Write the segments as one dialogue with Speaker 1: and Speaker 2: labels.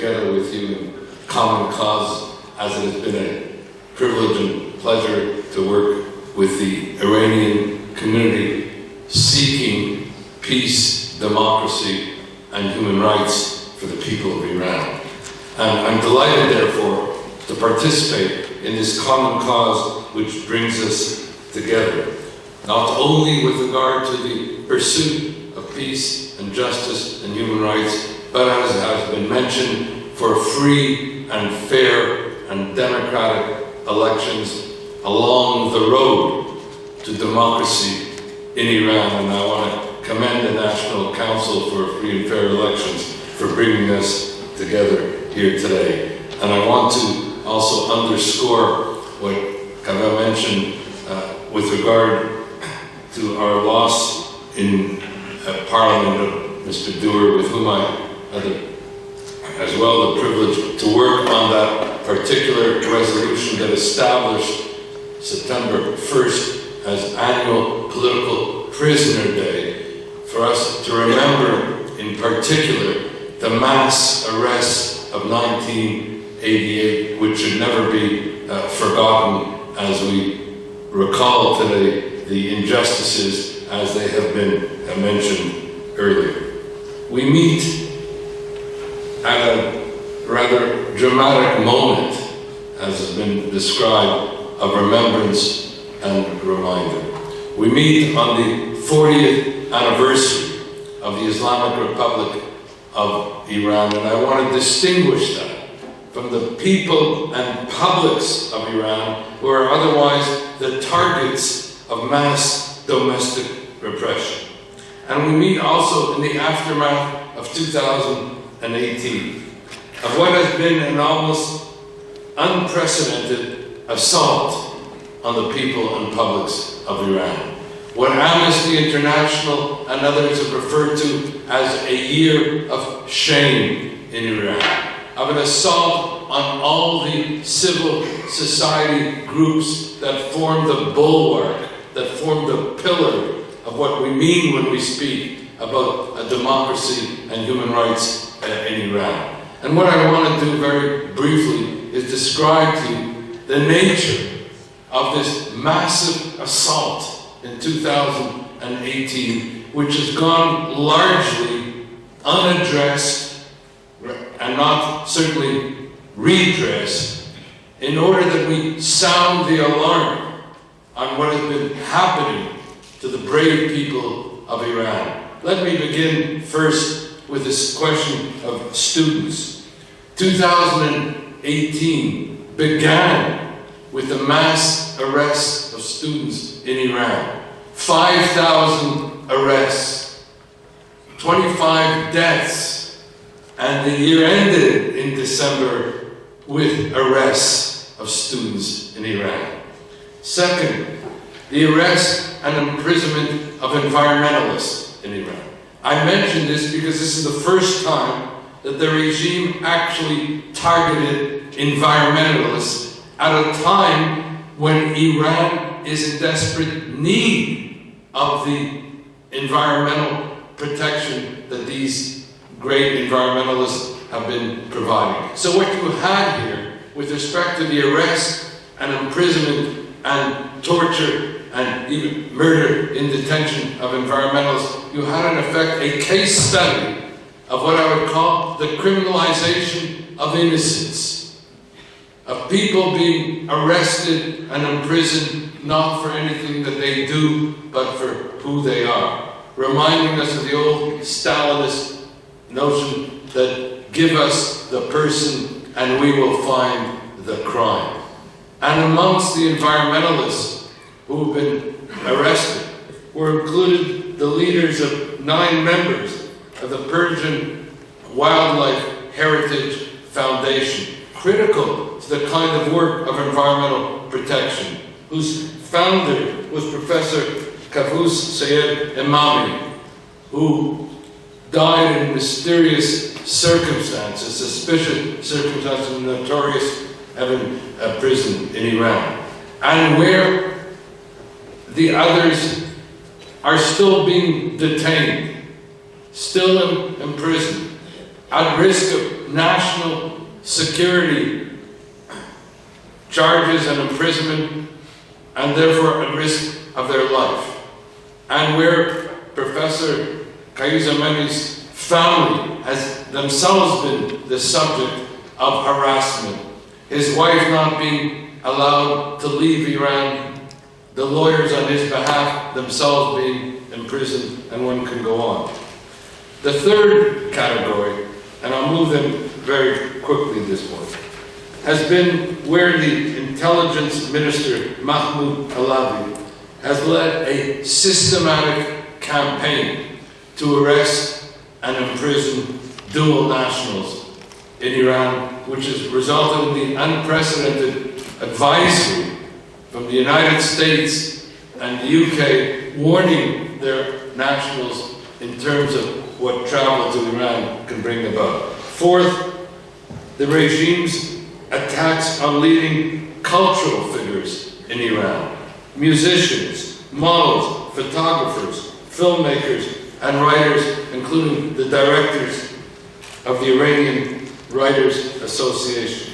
Speaker 1: together with you in common cause, as it has been a privilege and pleasure to work with the Iranian community seeking peace, democracy, and human rights for the people of Iran. And I'm delighted, therefore, to participate in this common cause which brings us together, not only with regard to the pursuit of peace and justice and human rights, but as has been mentioned, for free and fair and democratic elections along the road to democracy in Iran. And I want to commend the National Council for Free and Fair Elections for bringing us together here today. And I want to also underscore what Kaveh mentioned with regard to our loss in Parliament of Mr. Dewar, with whom I had as well the privilege to work on that particular resolution that established September 1st as annual political prisoner day, for us to remember in particular the mass arrests of 1988, which should never be forgotten as we recall today the injustices as they have been mentioned earlier. We meet at a rather dramatic moment, as has been described, of remembrance and reminder. We meet on the 40th anniversary of the Islamic Republic of Iran, and I want to distinguish that from the people and publics of Iran who are otherwise the targets of mass domestic repression. And we meet also in the aftermath of 2018, of what has been an almost unprecedented assault on the people and publics of Iran. What Amnesty International and others have referred to as a year of shame in Iran, of an assault on all the civil society groups that form the bulwark, that form the pillar of what we mean when we speak about a democracy and human rights in Iran. And what I want to do very briefly is describe to you the nature of this massive assault in 2018, which has gone largely unaddressed and not certainly redressed, in order that we sound the alarm on what has been happening to the brave people of Iran. Let me begin first with this question of students. 2018 began with the mass arrests of students in Iran. 5,000 arrests, 25 deaths, and the year ended in December with arrests of students in Iran. Second, the arrest and imprisonment of environmentalists in Iran. I mention this because this is the first time that the regime actually targeted environmentalists at a time when Iran is in desperate need of the environmental protection that these great environmentalists have been providing. So what you had here with respect to the arrest and imprisonment and torture and even murder in detention of environmentalists, you had in effect a case study of what I would call the criminalization of innocence, of people being arrested and imprisoned not for anything that they do, but for who they are, reminding us of the old Stalinist notion that give us the person and we will find the crime. And amongst the environmentalists who have been arrested were included the leaders of 9 members of the Persian Wildlife Heritage Foundation, critical to the kind of work of environmental protection, whose founder was Professor Qaboos Sayed Imami, who died in mysterious circumstances, suspicious circumstances in the notorious Evin prison in Iran, and where the others are still being detained, still imprisoned, at risk of national security charges and imprisonment, and therefore at risk of their life. And where Professor Kayuzamani's family has themselves been the subject of harassment, his wife not being allowed to leave Iran, the lawyers on his behalf themselves being imprisoned, and one can go on. The third category, and I'll move them very quickly this point, has been where the intelligence minister, Mahmoud Alavi, has led a systematic campaign to arrest and imprison dual nationals in Iran, which has resulted in the unprecedented advisory from the United States and the UK warning their nationals in terms of what travel to Iran can bring about. Fourth, the regime's attacks on leading cultural figures in Iran, musicians, models, photographers, filmmakers, and writers, including the directors of the Iranian Writers Association.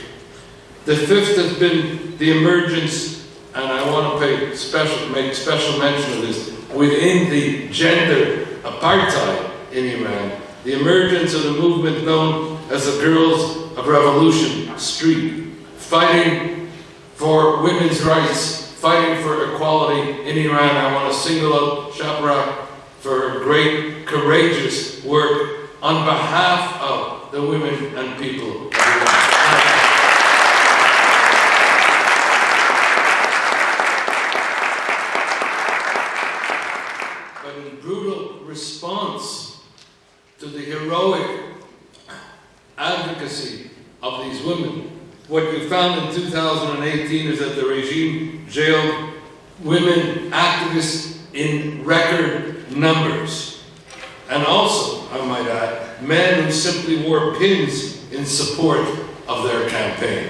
Speaker 1: The fifth has been the emergence, and I want to make special mention of this, within the gender apartheid in Iran, the emergence of the movement known as the Girls of Revolution Street, fighting for women's rights, fighting for equality in Iran. I want to single out Shaprak for her great, courageous work on behalf of the women and people of Iran. But in brutal response to the heroic advocacy of these women, what you found in 2018 is that the regime jailed women activists in record numbers. And also, I might add, men who simply wore pins in support of their campaign.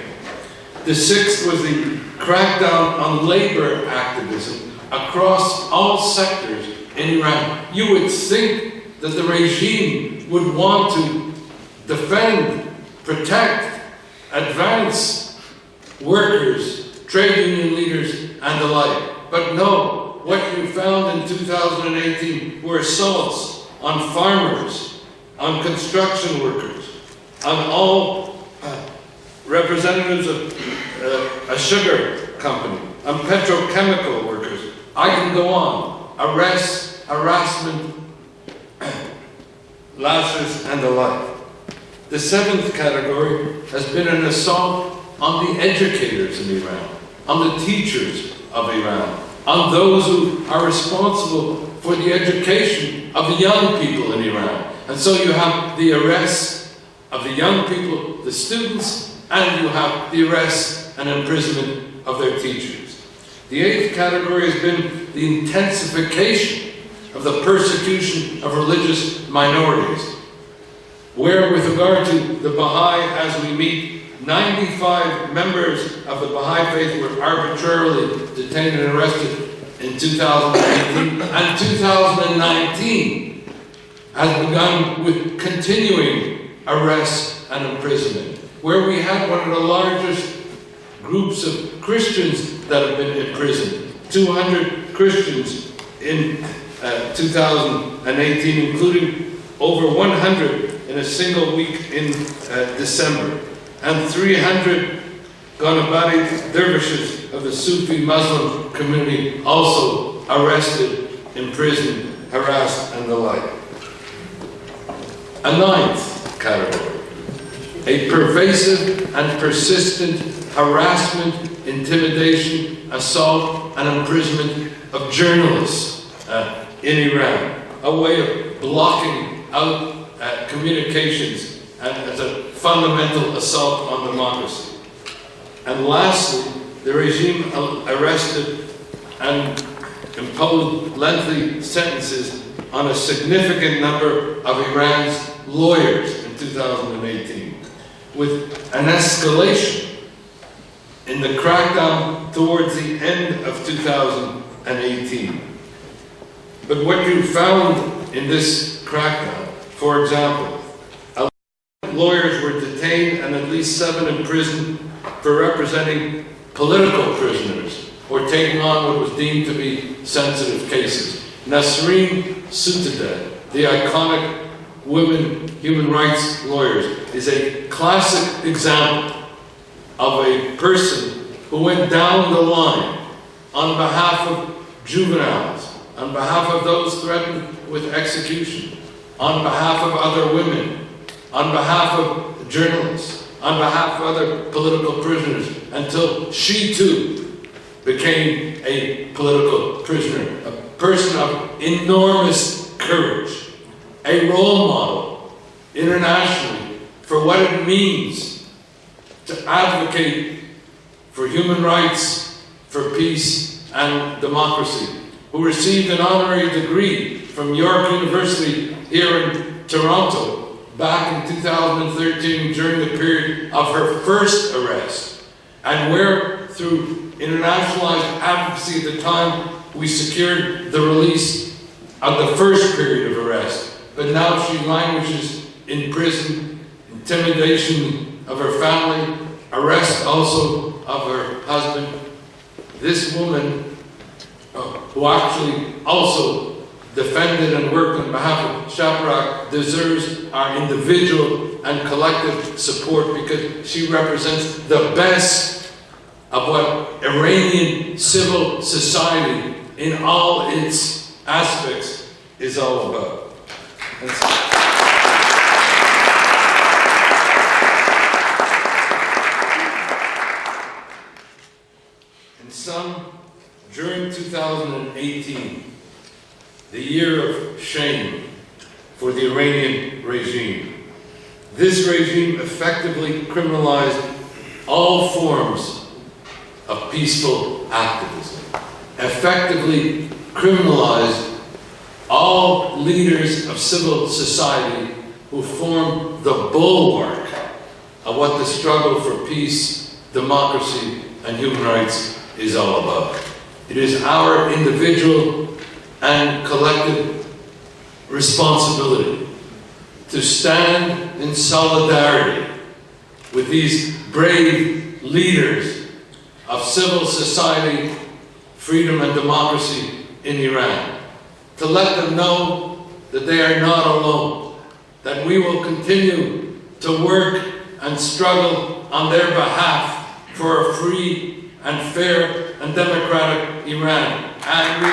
Speaker 1: The sixth was the crackdown on labor activism across all sectors in Iran. You would think that the regime would want to defend, protect, advance workers, trade union leaders, and the like. But no, what you found in 2018 were assaults on farmers, on construction workers, on all representatives of a sugar company, on petrochemical workers. I can go on. Arrests, harassment, lashes, and the like. The seventh category has been an assault on the educators in Iran, on the teachers of Iran, on those who are responsible for the education of the young people in Iran. And so you have the arrests of the young people, the students, and you have the arrests and imprisonment of their teachers. The eighth category has been the intensification of the persecution of religious minorities, where with regard to the Baha'i, as we meet, 95 members of the Baha'i faith were arbitrarily detained and arrested in 2018, and 2019 has begun with continuing arrests and imprisonment, where we had one of the largest groups of Christians that have been imprisoned, 200 Christians in 2018, including over 100 in a single week in December, and 300 Ghanabadi dervishes of the Sufi Muslim community also arrested, imprisoned, harassed, and the like. A ninth category, a pervasive and persistent harassment, intimidation, assault, and imprisonment of journalists in Iran, a way of blocking out communications and as a fundamental assault on democracy. And lastly, the regime arrested and imposed lengthy sentences on a significant number of Iran's lawyers in 2018, with an escalation in the crackdown towards the end of 2018. But what you found in this crackdown, for example, lawyers were detained and at least 7 imprisoned for representing political prisoners or taking on what was deemed to be sensitive cases. Nasreen Sotoudeh, the iconic women human rights lawyers, is a classic example of a person who went down the line on behalf of juveniles, on behalf of those threatened with execution, on behalf of other women, on behalf of journalists, on behalf of other political prisoners, until she too became a political prisoner, a person of enormous courage, a role model internationally for what it means to advocate for human rights, for peace and democracy, who received an honorary degree from York University here in Toronto back in 2013 during the period of her first arrest, and where through internationalized advocacy at the time we secured the release of the first period of arrest. But now she languishes in prison, intimidation of her family, arrest also of her husband. This woman, who actually also defended and worked on behalf of Shabarak, deserves our individual and collective support because she represents the best of what Iranian civil society in all its aspects is all about. In sum, during 2018, the year of shame for the Iranian regime, this regime effectively criminalized all forms of peaceful activism, effectively criminalized all leaders of civil society who form the bulwark of what the struggle for peace, democracy, and human rights is all about. It is our individual and collective responsibility to stand in solidarity with these brave leaders of civil society, freedom and democracy in Iran, to let them know that they are not alone, that we will continue to work and struggle on their behalf for a free and fair and democratic Iran. And we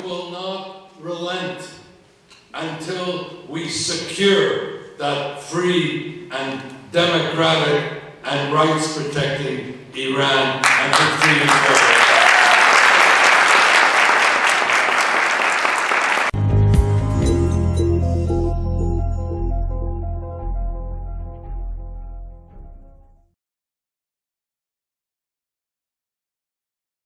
Speaker 1: will not relent until we secure that free and democratic and rights-protecting Iran and the freedom of